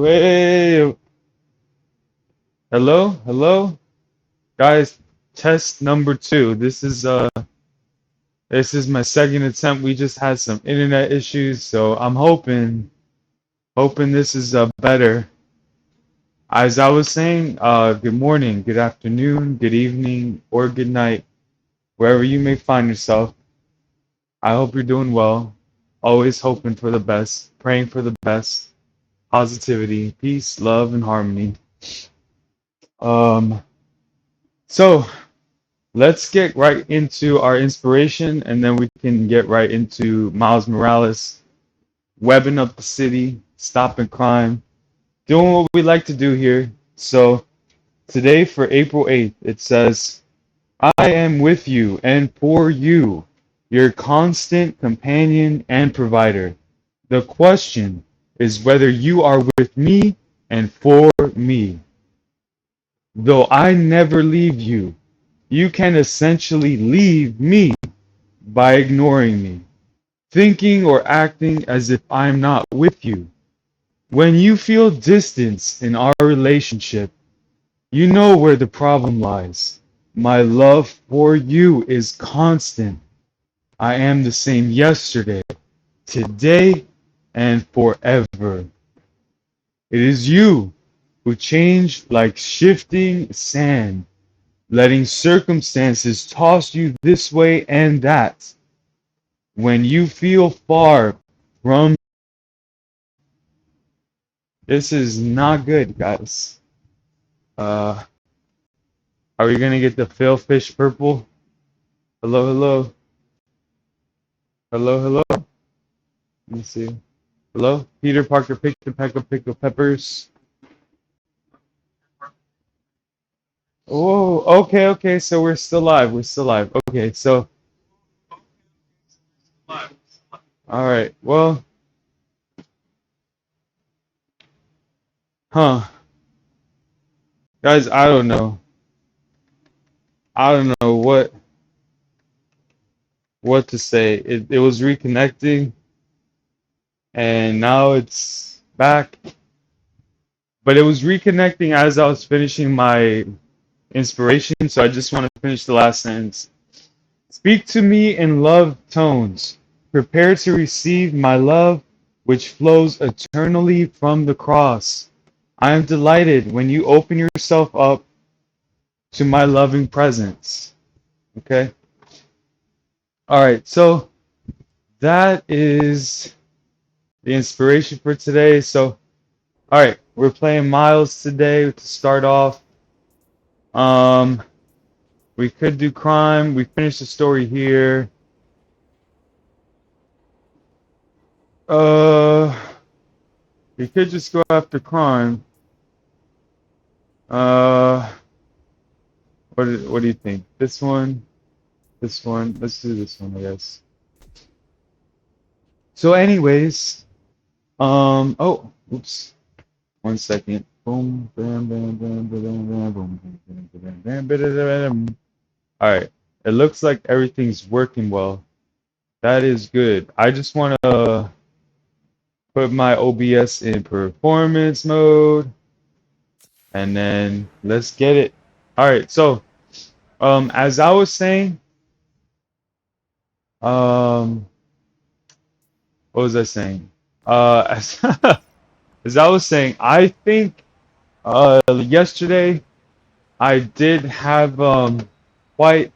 Wait, hello, hello, guys. Test number two. This is my second attempt. We just had some internet issues, so I'm hoping this is better. As I was saying, good morning, good afternoon, good evening, or good night, wherever you may find yourself. I hope you're doing well. Always hoping for the best, praying for the best, positivity, peace, love, and harmony. Um, so let's get right into our inspiration, and then we can get right into Miles Morales, webbing up the city, stopping crime, doing what we like to do here. So today for April 8th, it says, I am with you and for you, your constant companion and provider. The question is whether you are with me and for me. Though I never leave you, you can essentially leave me by ignoring me, thinking or acting as if I'm not with you. When you feel distance in our relationship, you know where the problem lies. My love for you is constant. I am the same yesterday, today, and forever. It is you who change like shifting sand, letting circumstances toss you this way and that. When you feel far from, this is not good, guys. Uh, are we gonna get the Phil Fish purple? Hello, hello, hello, hello. Let me see. Hello, Peter Parker picked the peck of pickled peppers. Oh, okay, okay. So we're still live. We're still live. Okay, so all right. Well, huh, guys. I don't know. I don't know what to say. It was reconnecting, and now it's back. But it was reconnecting as I was finishing my inspiration. So I just want to finish the last sentence. Speak to me in love tones. Prepare to receive my love, which flows eternally from the cross. I am delighted when you open yourself up to my loving presence. Okay? All right, so that is the inspiration for today. So, all right, we're playing Miles today to start off. Um, we could do crime. We finished the story here. Uh, we could just go after crime. Uh, what do you think? This one, this one. Let's do this one, I guess. So, anyways, oh, oops, 1 second. Boom, bam, bam, bam, bam, bam, boom, bam, bam, bam, bam, bam, bam. All right, it looks like everything's working well. That is good. I just want to put my OBS in performance mode, and then let's get it. All right, so as I was saying, um, what was I saying? As, as I was saying, I think yesterday I did have quite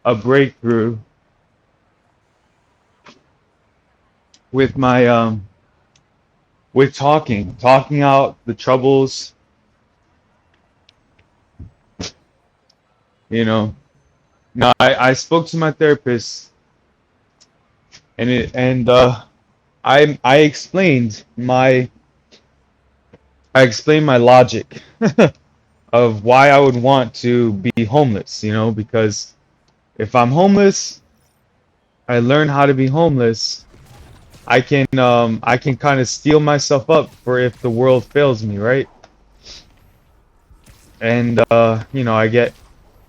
a breakthrough with my with talking out the troubles, you know. No, I spoke to my therapist, and I explained my logic of why I would want to be homeless, you know, because if I'm homeless, I learn how to be homeless. I can kind of steel myself up for if the world fails me, right? And you know, I get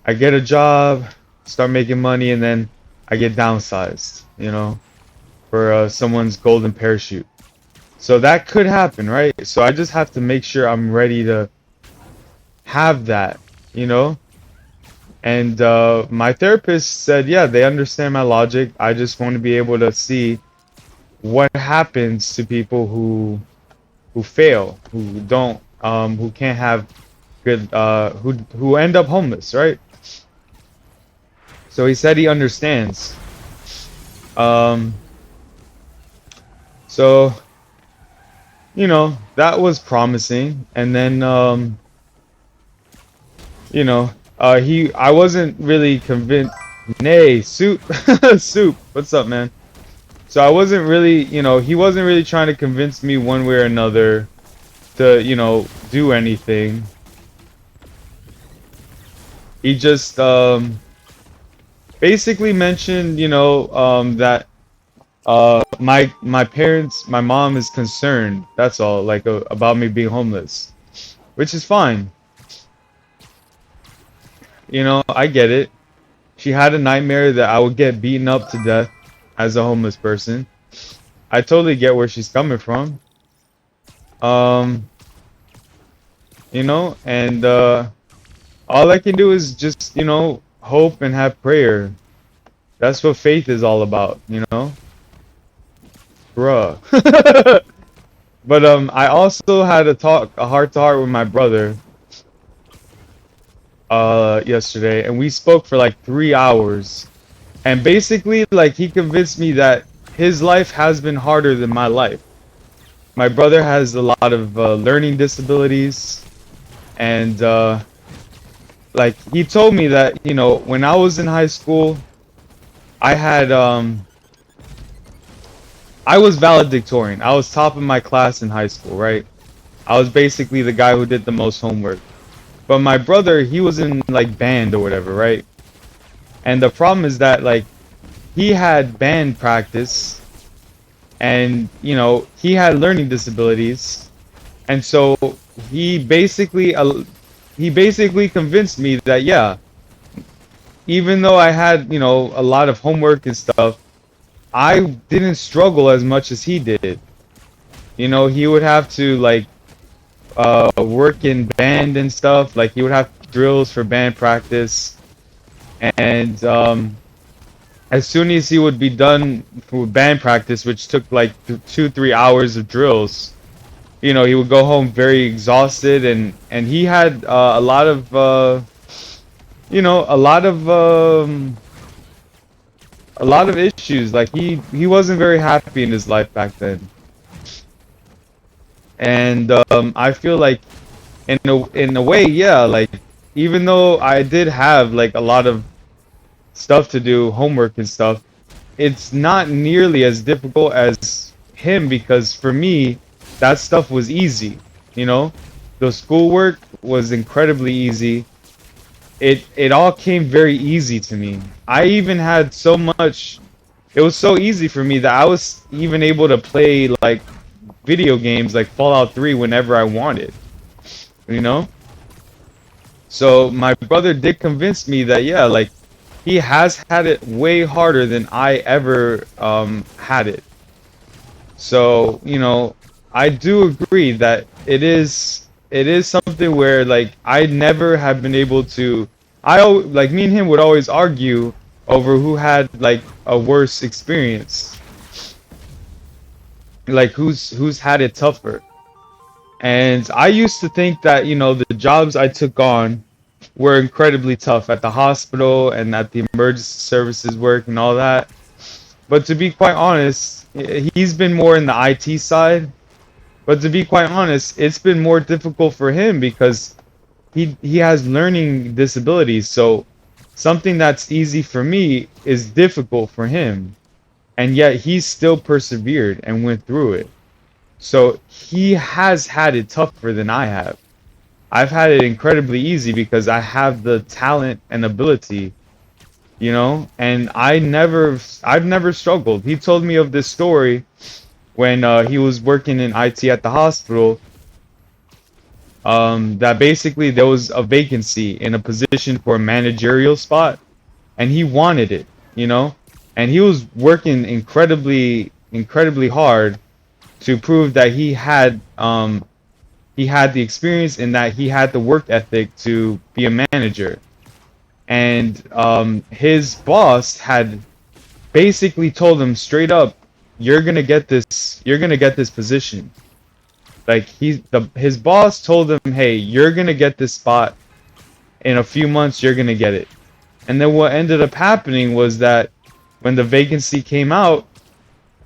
a job, start making money, and then I get downsized, you know, for someone's golden parachute. So that could happen, right? So I just have to make sure I'm ready to have that, you know? And my therapist said, yeah, they understand my logic. I just want to be able to see what happens to people who fail, who don't, who can't have good, who end up homeless, right? So he said he understands. Um, so that was promising. And then I wasn't really convinced. Nay, soup, soup. What's up, man? So I wasn't really, he wasn't really trying to convince me one way or another to, do anything. He just basically mentioned, that my parents, my mom is concerned. That's all, like about me being homeless, which is fine. I get it. She had a nightmare that I would get beaten up to death as a homeless person. I totally get where she's coming from. Um, and all I can do is just, hope and have prayer. That's what faith is all about, Bruh. But I also had a heart to heart with my brother yesterday, and we spoke for like 3 hours. And basically, like, he convinced me that his life has been harder than my life. My brother has a lot of learning disabilities, and like, he told me that, when I was in high school, I had I was valedictorian. I was top of my class in high school, right? I was basically the guy who did the most homework. But my brother, he was in like band or whatever, right? And the problem is that, like, he had band practice, and he had learning disabilities, and so he basically convinced me that, yeah, even though I had, a lot of homework and stuff, I didn't struggle as much as he did. He would have to, like, work in band and stuff. Like, he would have drills for band practice, and as soon as he would be done for band practice, which took like 2-3 hours of drills, he would go home very exhausted, and he had a lot of a lot of issues. Like, he wasn't very happy in his life back then. And I feel like in a way, yeah, like, even though I did have like a lot of stuff to do, homework and stuff, it's not nearly as difficult as him, because for me, that stuff was easy. The schoolwork was incredibly easy. It all came very easy to me. I even had so much. It was so easy for me that I was even able to play like video games like Fallout 3 whenever I wanted. You know? So my brother did convince me that, yeah, like, he has had it way harder than I ever had it. So, I do agree that it is something where, like, I never have been able to. Like, me and him would always argue over who had like a worse experience, like who's had it tougher. And I used to think that, the jobs I took on were incredibly tough at the hospital and at the emergency services work and all that. But to be quite honest, he's been more in the IT side. But to be quite honest, it's been more difficult for him because he has learning disabilities. So something that's easy for me is difficult for him. And yet he's still persevered and went through it. So he has had it tougher than I have. I've had it incredibly easy because I have the talent and ability, and I've never struggled. He told me of this story when he was working in IT at the hospital, that basically there was a vacancy in a position for a managerial spot, and he wanted it, and he was working incredibly, incredibly hard to prove that he had the experience and that he had the work ethic to be a manager. And his boss had basically told him straight up, "You're gonna get this. You're gonna get this position." Like his boss told him, "Hey, you're gonna get this spot in a few months. You're gonna get it." And then what ended up happening was that when the vacancy came out,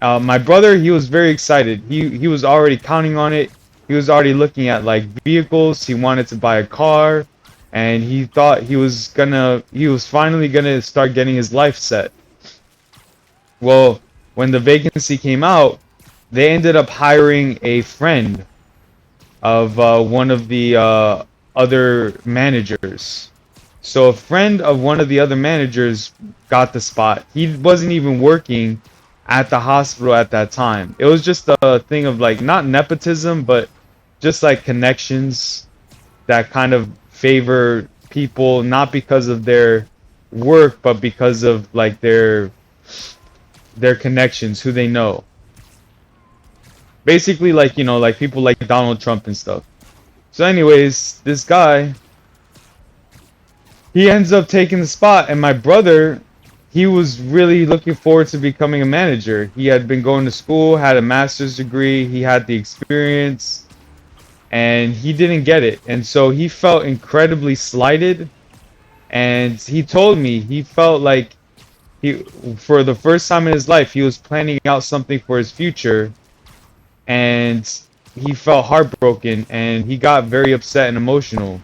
my brother, he was very excited. He was already counting on it. He was already looking at like vehicles. He wanted to buy a car, and he thought he was finally gonna start getting his life set. Well, when the vacancy came out, they ended up hiring a friend of one of the other managers. So a friend of one of the other managers got the spot. He wasn't even working at the hospital at that time. It was just a thing of like not nepotism, but just like connections that kind of favor people not because of their work, but because of like their connections, who they know. Basically, like, you know, like people like Donald Trump and stuff. So anyways, this guy, he ends up taking the spot, and my brother, he was really looking forward to becoming a manager. He had been going to school, had a master's degree, he had the experience, and he didn't get it. And so he felt incredibly slighted, and he told me he felt like he, for the first time in his life, he was planning out something for his future, and he felt heartbroken, and he got very upset and emotional.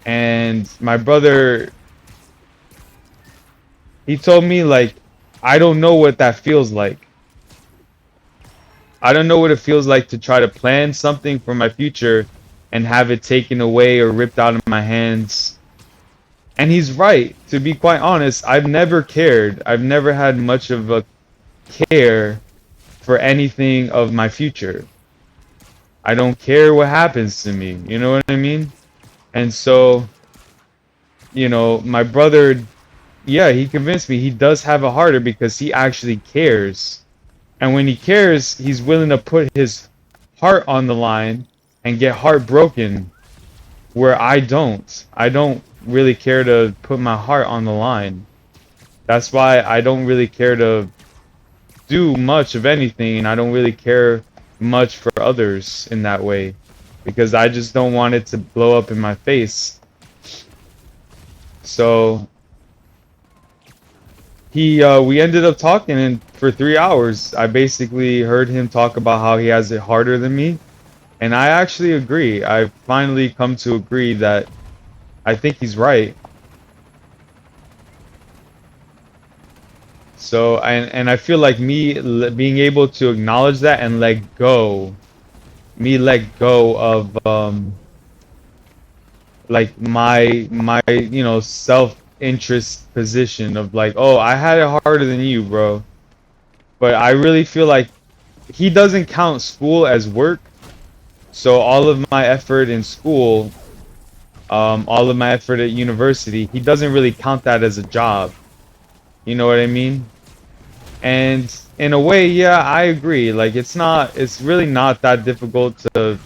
And my brother, he told me like, I don't know what that feels like. I don't know what it feels like to try to plan something for my future and have it taken away or ripped out of my hands. And he's right. To be quite honest, I've never cared. I've never had much of a care for anything of my future. I don't care what happens to me. You know what I mean? And so, you know, my brother, yeah, he convinced me he does have a harder because he actually cares. And when he cares, he's willing to put his heart on the line and get heartbroken, where I don't. I don't really care to put my heart on the line. That's why I don't really care to do much of anything, and I don't really care much for others in that way, because I just don't want it to blow up in my face. So we ended up talking, and for 3 hours I basically heard him talk about how he has it harder than me, and I actually agree. I've finally come to agree that I think he's right. So and I feel like being able to acknowledge that and let go of like my you know, self-interest position of like, oh, I had it harder than you, bro. But I really feel like he doesn't count school as work. So all of my effort in school, all of my effort at university, he doesn't really count that as a job. You know what I mean? And in a way, yeah, I agree. Like it's really not that difficult to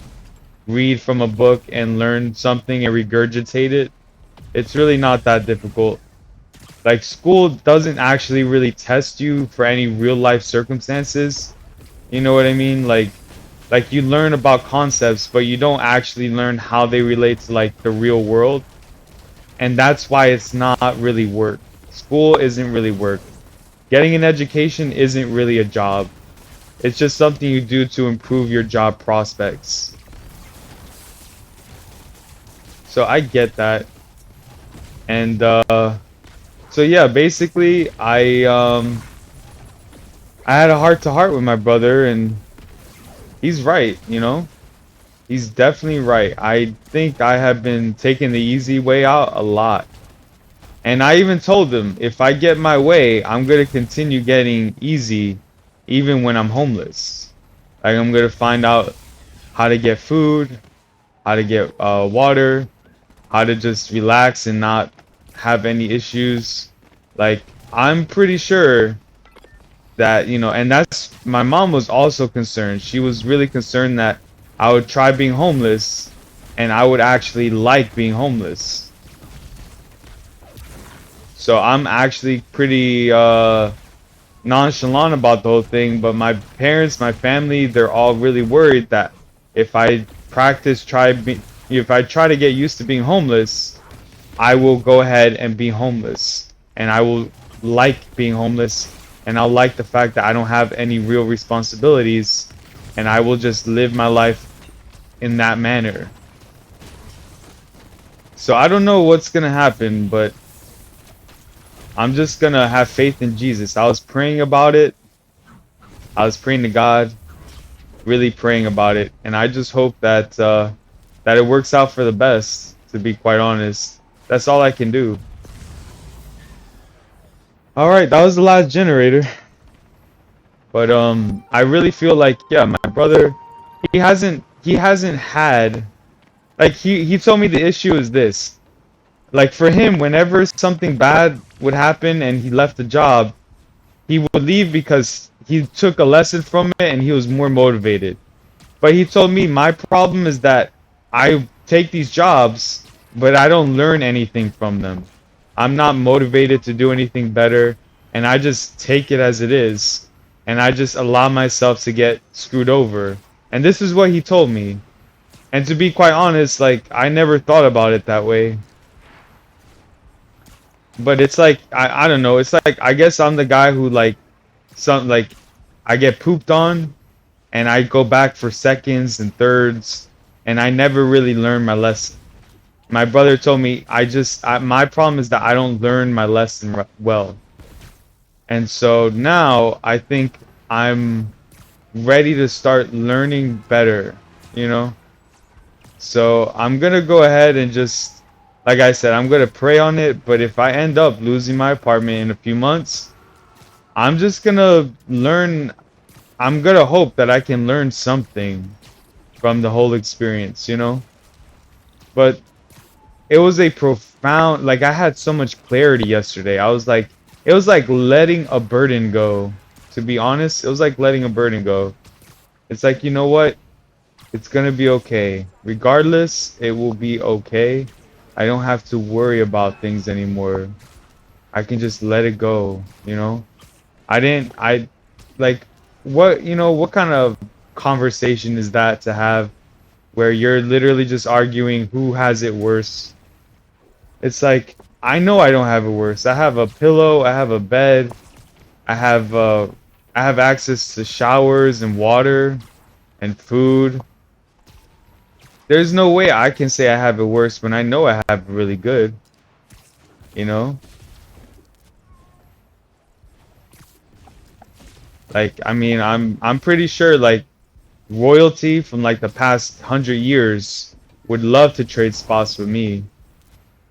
read from a book and learn something and regurgitate it. It's really not that difficult. Like school doesn't actually really test you for any real life circumstances. You know what I mean? Like you learn about concepts, but you don't actually learn how they relate to like the real world. And that's why it's not really work. School isn't really work. Getting an education isn't really a job. It's just something you do to improve your job prospects. So I get that. And so yeah, basically I had a heart to heart with my brother, and he's right, you know? He's definitely right. I think I have been taking the easy way out a lot. And I even told him, if I get my way, I'm going to continue getting easy even when I'm homeless. Like I'm going to find out how to get food, how to get water, how to just relax and not have any issues. Like I'm pretty sure that, you know, and that's, my mom was also concerned. She was really concerned that I would try being homeless and I would actually like being homeless. So I'm actually pretty nonchalant about the whole thing, but my parents, my family, they're all really worried that if I if I try to get used to being homeless, I will go ahead and be homeless, and I will like being homeless, and I'll like the fact that I don't have any real responsibilities, and I will just live my life in that manner. So I don't know what's gonna happen, but I'm just gonna have faith in Jesus. I was praying about it. I was praying to God, really praying about it, and I just hope that that it works out for the best. To be quite honest, that's all I can do. All right, that was the last generator. But I really feel like, yeah, my brother, he hasn't had, like, he told me the issue is this. Like, for him, whenever something bad would happen and he left the job, he would leave because he took a lesson from it and he was more motivated. But he told me my problem is that I take these jobs, but I don't learn anything from them. I'm not motivated to do anything better, and I just take it as it is, and I just allow myself to get screwed over. And this is what he told me. And to be quite honest, like, I never thought about it that way. But it's like, I don't know, it's like, I guess I'm the guy who, like, like, I get pooped on and I go back for seconds and thirds, and I never really learn my lesson. My brother told me my problem is that I don't learn my lesson well. And so now I think I'm ready to start learning better, you know? So I'm gonna go ahead and just, like I said, I'm gonna pray on it, but if I end up losing my apartment in a few months, I'm just gonna learn, I'm gonna hope that I can learn something from the whole experience, you know? But it was a profound, like, I had so much clarity yesterday. I was like, it was like letting a burden go. To be honest, it was like letting a burden go. It's like, you know what? It's gonna be okay. Regardless, it will be okay. I don't have to worry about things anymore. I can just let it go, you know? Like, what, you know, what kind of conversation is that to have where you're literally just arguing who has it worse? It's like, I know I don't have it worse. I have a pillow, I have a bed, I have access to showers and water and food. There's no way I can say I have it worse when I know I have it really good, you know? Like, I mean, I'm pretty sure, like, royalty from, like, the past 100 years would love to trade spots with me.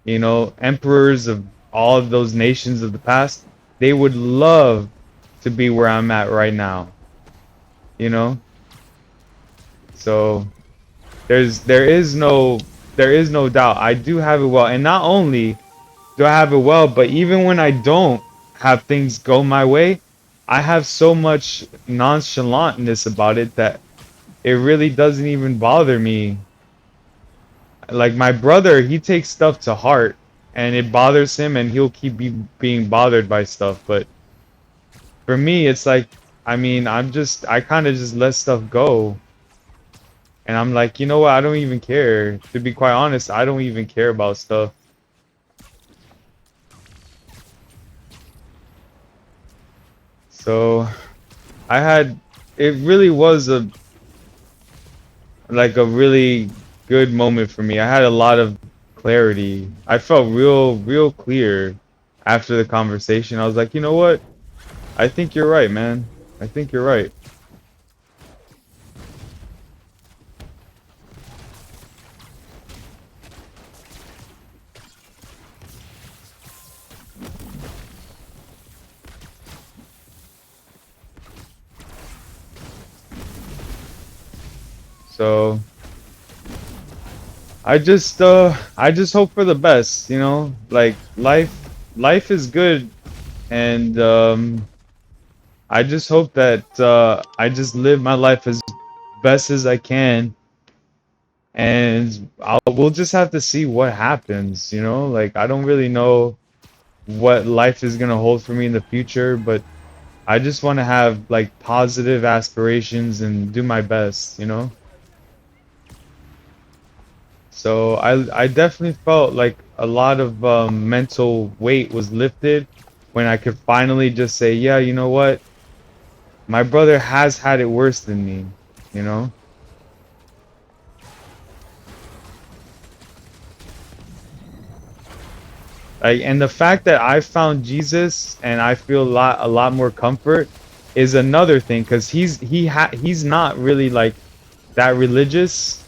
You know, emperors of all of those nations of the past, they would love to be where I'm at right now. You know? So there is no doubt. I do have it well. And not only do I have it well, but even when I don't have things go my way, I have so much nonchalantness about it that it really doesn't even bother me. Like, my brother, he takes stuff to heart and it bothers him and he'll keep being bothered by stuff. But for me, it's like, I mean, I kind of just let stuff go. And I'm like, you know what? I don't even care. To be quite honest, I don't even care about stuff. So it really was like a really good moment for me. I had a lot of clarity. I felt real clear after the conversation. I was like, you know what? I think you're right, man. I think you're right. So I just hope for the best, you know? Like, life is good, and I just hope that I just live my life as best as I can, and we'll just have to see what happens, you know? Like, I don't really know what life is gonna hold for me in the future, but I just want to have like positive aspirations and do my best, you know? So I definitely felt like a lot of mental weight was lifted when I could finally just say, yeah, you know what? My brother has had it worse than me, you know? Like, and the fact that I found Jesus and I feel a lot more comfort is another thing, because he's not really like that religious.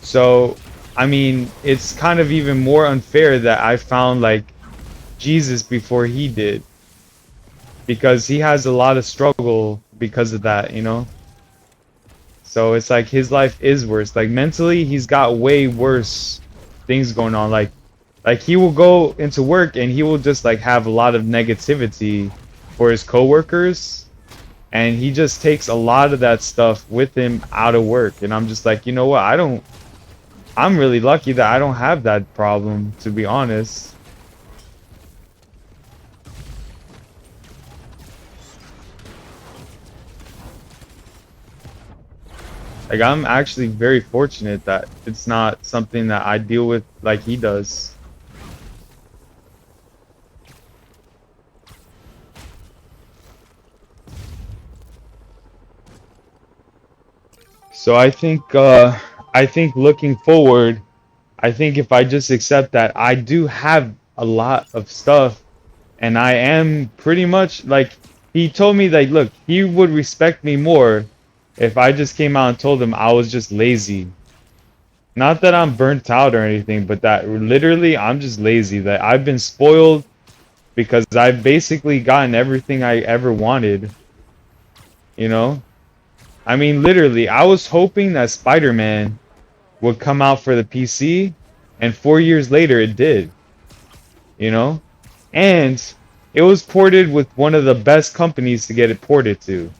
So, I mean, it's kind of even more unfair that I found like Jesus before he did, because he has a lot of struggle because of that, you know? So it's like his life is worse. Like mentally, he's got way worse things going on. Like he will go into work and he will just like have a lot of negativity for his coworkers, and he just takes a lot of that stuff with him out of work. And I'm just like, you know what? I'm really lucky that I don't have that problem, to be honest. Like I'm actually very fortunate that it's not something that I deal with like he does. So I think looking forward, I think if I just accept that I do have a lot of stuff, and I am pretty much like, he told me like, look, he would respect me more if I just came out and told him I was just lazy. Not that I'm burnt out or anything, but that literally I'm just lazy. That I've been spoiled because I've basically gotten everything I ever wanted, you know? I mean, literally, I was hoping that Spider-Man would come out for the PC, and 4 years later it did, you know? And it was ported with one of the best companies to get it ported to.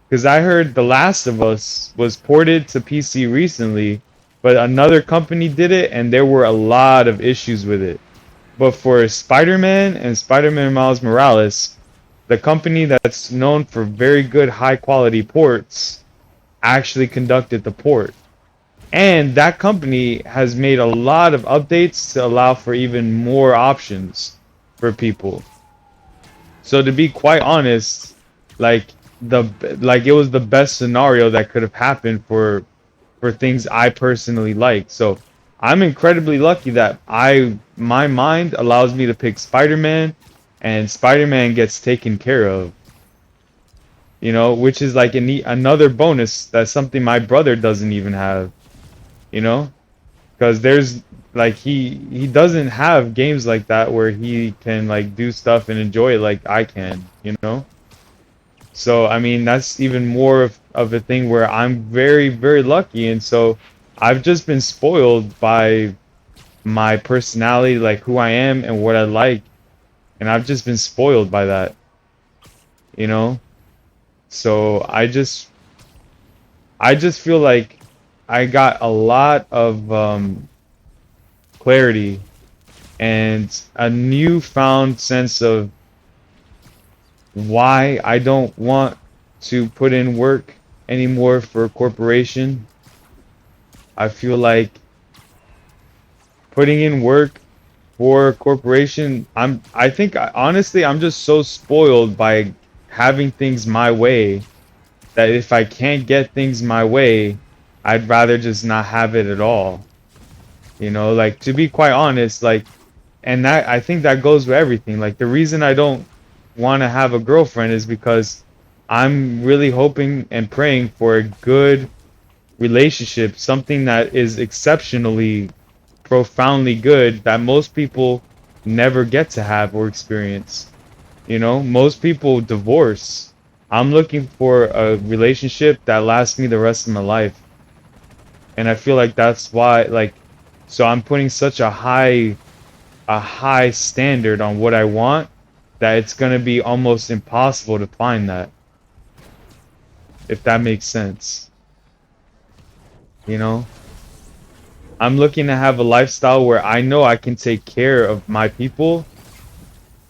Because I heard The Last of Us was ported to PC recently, but another company did it, and there were a lot of issues with it. But for Spider-Man and Spider-Man Miles Morales, the company that's known for very good high quality ports actually conducted the port. And that company has made a lot of updates to allow for even more options for people. So to be quite honest, like the like it was the best scenario that could have happened for things I personally like. So I'm incredibly lucky that my mind allows me to pick Spider-Man, and Spider-Man gets taken care of. You know, which is like another bonus. That's something my brother doesn't even have. You know, because there's like he doesn't have games like that where he can like do stuff and enjoy it like I can. You know. So I mean that's even more of a thing where I'm very, very lucky, and so I've just been spoiled by my personality, like who I am and what I like, and I've just been spoiled by that, you know? So I just feel like I got a lot of clarity and a newfound sense of why I don't want to put in work anymore for a corporation. I feel like putting in work for a corporation, I think honestly I'm just so spoiled by having things my way that if I can't get things my way, I'd rather just not have it at all. You know, like to be quite honest, like, and that I think that goes with everything. Like the reason I don't want to have a girlfriend is because I'm really hoping and praying for a good relationship, something that is exceptionally profoundly good that most people never get to have or experience. You know, most people divorce. I'm looking for a relationship that lasts me the rest of my life. And I feel like that's why, like, so I'm putting such a high standard on what I want, that it's going to be almost impossible to find that, if that makes sense. You know, I'm looking to have a lifestyle where I know I can take care of my people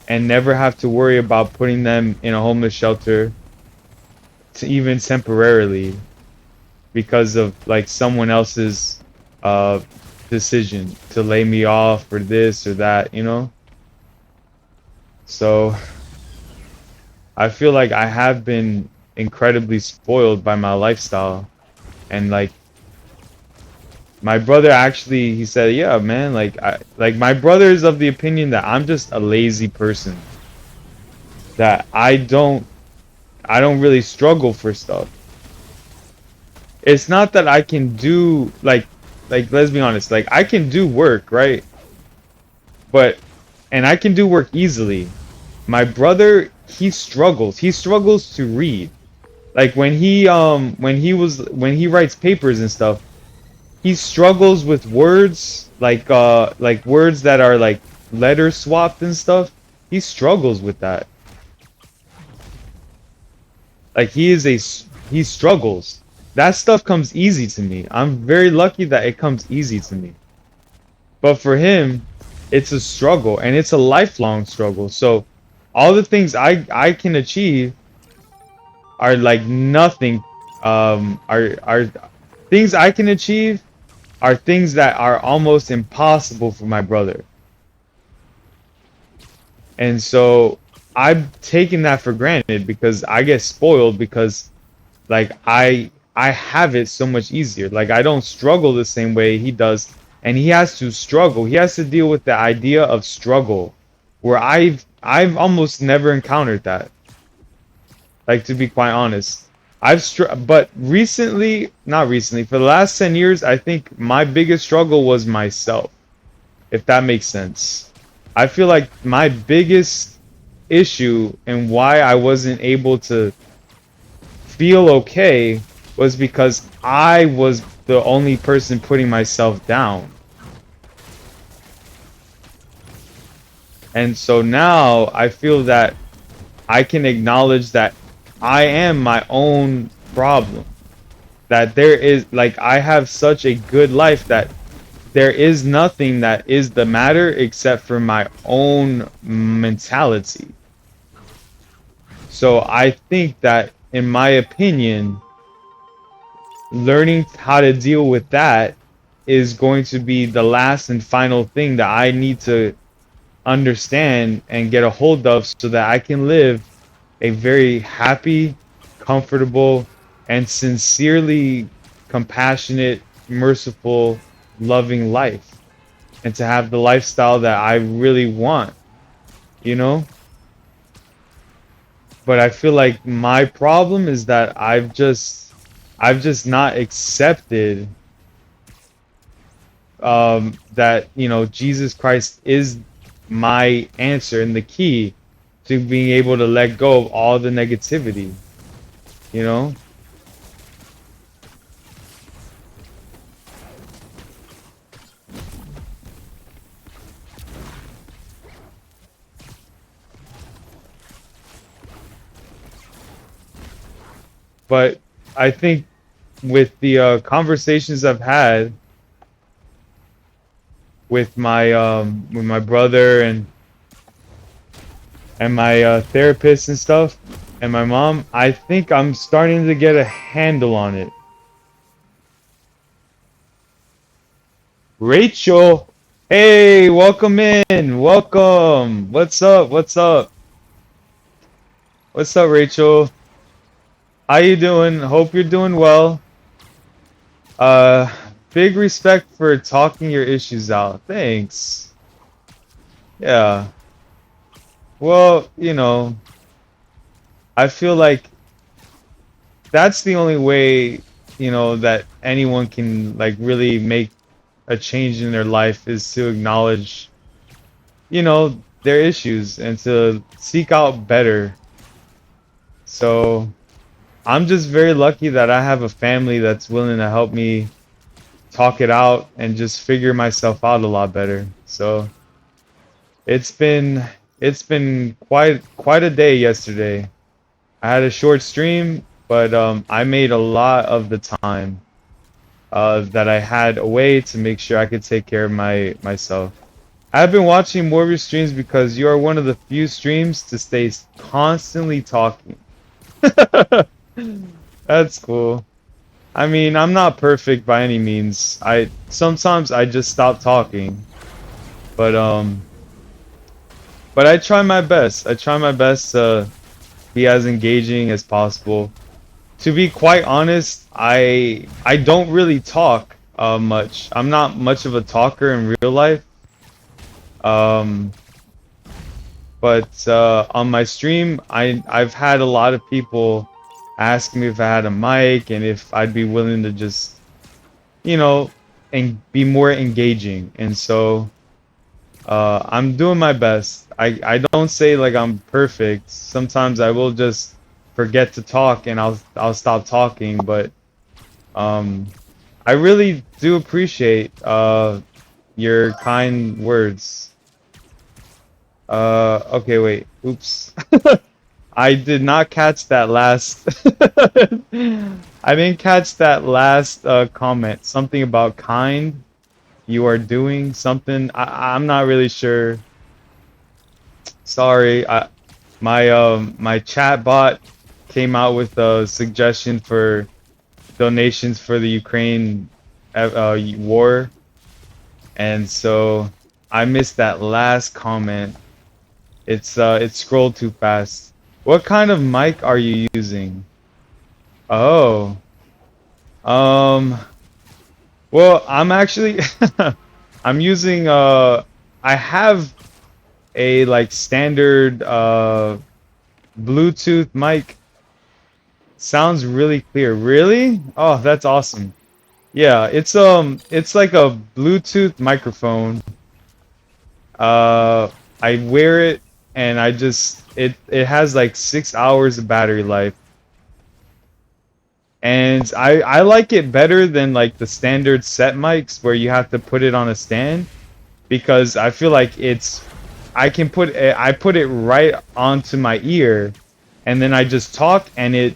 and never have to worry about putting them in a homeless shelter, to even temporarily, because of like someone else's uh decision to lay me off or this or that, you know? So I feel like I have been incredibly spoiled by my lifestyle. And like my brother actually, he said, yeah, man, like my brother is of the opinion that I'm just a lazy person, that I don't really struggle for stuff. It's not that I can do like let's be honest, like I can do work, right? But and I can do work easily. My brother, he struggles. He struggles to read. Like when he writes papers and stuff, he struggles with words like words that are like letter swapped and stuff. He struggles with that. Like he struggles. That stuff comes easy to me. I'm very lucky that it comes easy to me. But for him, it's a struggle and it's a lifelong struggle. So all the things I can achieve are like nothing. Are things I can achieve are things that are almost impossible for my brother. And so I've taken that for granted because I get spoiled because like I have it so much easier. Like I don't struggle the same way he does, and he has to struggle. He has to deal with the idea of struggle, where I've almost never encountered that. Like to be quite honest, but recently, not recently, for the last 10 years, I think my biggest struggle was myself, if that makes sense. I feel like my biggest issue and why I wasn't able to feel okay was because I was the only person putting myself down. And so now I feel that I can acknowledge that I am my own problem. That there is, like, I have such a good life that there is nothing that is the matter except for my own mentality. So I think that, in my opinion, learning how to deal with that is going to be the last and final thing that I need to understand and get a hold of so that I can live a very happy, comfortable, and sincerely compassionate, merciful, loving life. And to have the lifestyle that I really want, you know? But I feel like my problem is that I've just not accepted that, Jesus Christ is my answer and the key to being able to let go of all the negativity, you know? But I think with the conversations I've had with my brother and my therapist and stuff and my mom, I think I'm starting to get a handle on it. Rachel, hey, welcome in. Welcome. What's up? What's up? What's up, Rachel? How you doing? Hope you're doing well. Uh, big respect for talking your issues out. Thanks. Yeah. Well, I feel like that's the only way, that anyone can like really make a change in their life is to acknowledge, their issues and to seek out better. So I'm just very lucky that I have a family that's willing to help me talk it out and just figure myself out a lot better. So it's been It's been quite a day yesterday. I had a short stream, but I made a lot of the time that I had away to make sure I could take care of myself. I've been watching more of your streams because you are one of the few streams to stay constantly talking. That's cool. I mean, I'm not perfect by any means. I sometimes I just stop talking, but I try my best. I try my best to be as engaging as possible. To be quite honest, I don't really talk much. I'm not much of a talker in real life. Um, but on my stream, I've had a lot of people ask me if I had a mic and if I'd be willing to just, you know, and be more engaging. And so I'm doing my best. I don't say like I'm perfect. Sometimes I will just forget to talk and I'll stop talking, but um I really do appreciate your kind words. Okay, wait. Oops. I did not catch that last I didn't catch that last comment. Something about kind. You are doing something. I'm not really sure. Sorry. My chat bot came out with a suggestion for donations for the Ukraine war, and so I missed that last comment. It scrolled too fast. What kind of mic are you using? Oh, um, well, I'm actually I'm using I have a like standard Bluetooth mic. Sounds really clear. Really? Oh, that's awesome. Yeah, it's like a Bluetooth microphone. Uh I wear it and I just it has like 6 hours of battery life. And I like it better than like the standard set mics where you have to put it on a stand because I feel like I put it right onto my ear and then I just talk and it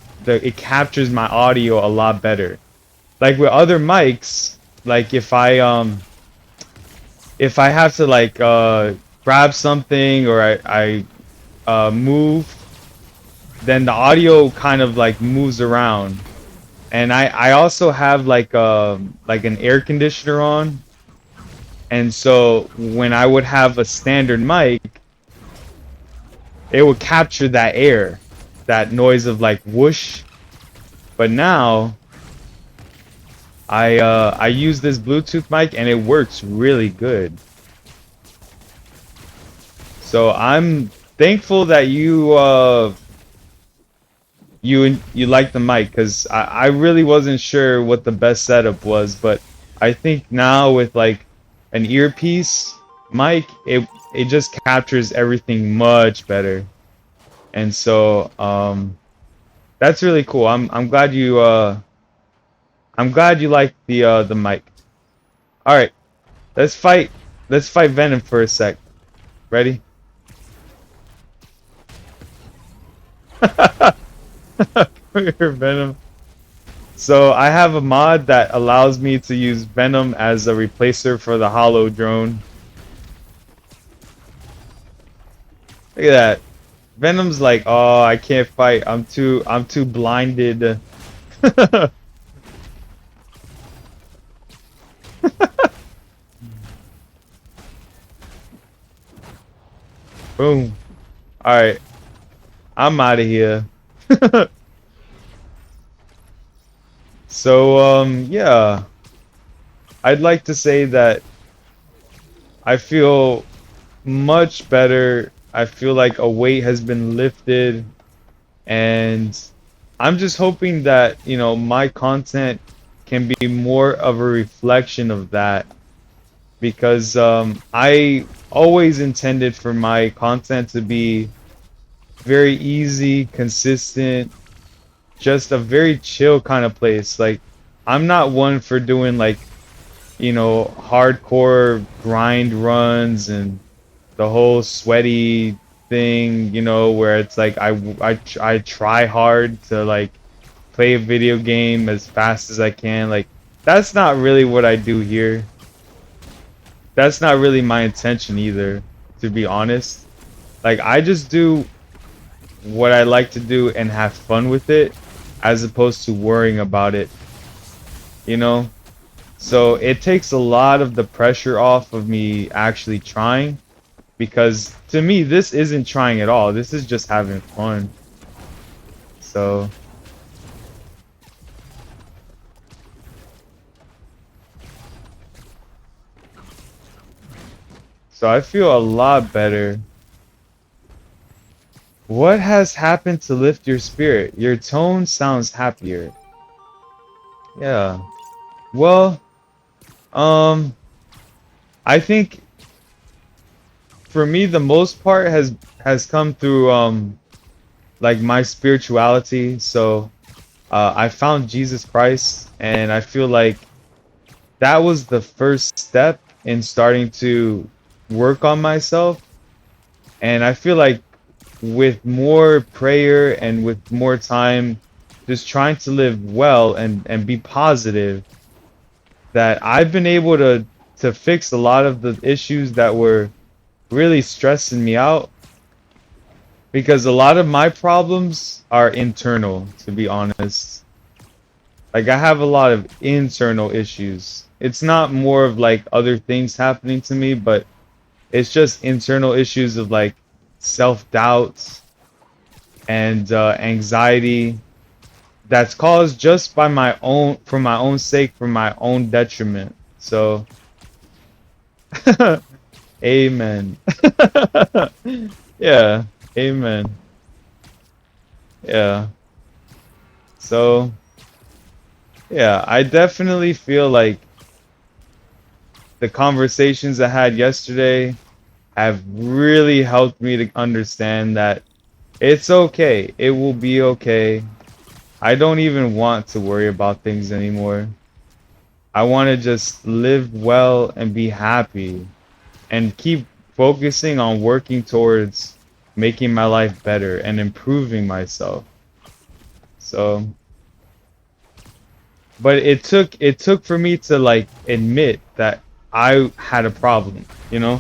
captures my audio a lot better. Like with other mics, like if I have to like grab something or I move, then the audio kind of like moves around. And I also have like an air conditioner on, and so when I would have a standard mic, it would capture that air, that noise of like whoosh. But now I use this Bluetooth mic and it works really good. So I'm thankful that you like the mic because I really wasn't sure what the best setup was, but I think now with like an earpiece mic, it just captures everything much better. And so that's really cool. I'm glad you like the mic. All right, let's fight Venom for a sec. Ready? Venom. So I have a mod that allows me to use Venom as a replacer for the Hollow drone. Look at that. Venom's like, oh, I can't fight. I'm too blinded. Boom. All right, I'm out of here. So yeah, I'd like to say that I feel much better. I feel like a weight has been lifted, and I'm just hoping that, you know, my content can be more of a reflection of that because I always intended for my content to be very easy, consistent, just a very chill kind of place. Like, I'm not one for doing like, you know, hardcore grind runs and the whole sweaty thing, where it's like I try hard to like play a video game as fast as I can. Like that's not really what I do here. That's not really my intention either, to be honest. Like I just do what I like to do and have fun with it as opposed to worrying about it, you know? So it takes a lot of the pressure off of me actually trying because to me this isn't trying at all. This is just having fun. So I feel a lot better. What has happened to lift your spirit? Your tone sounds happier. Yeah. Well, um I think for me the most part has come through like my spirituality. So I found Jesus Christ, and I feel like that was the first step in starting to work on myself. And I feel like with more prayer and with more time just trying to live well and be positive, that I've been able to fix a lot of the issues that were really stressing me out, because a lot of my problems are internal, to be honest. Like I have a lot of internal issues. It's not more of like other things happening to me, but it's just internal issues of like self-doubt and anxiety that's caused just by my own, for my own sake, for my own detriment. So amen. Yeah, amen. Yeah. So yeah, I definitely feel like the conversations I had yesterday have really helped me to understand that it's okay. It will be okay. I don't even want to worry about things anymore. I want to just live well and be happy and keep focusing on working towards making my life better and improving myself. So, but it took for me to like admit that I had a problem, you know?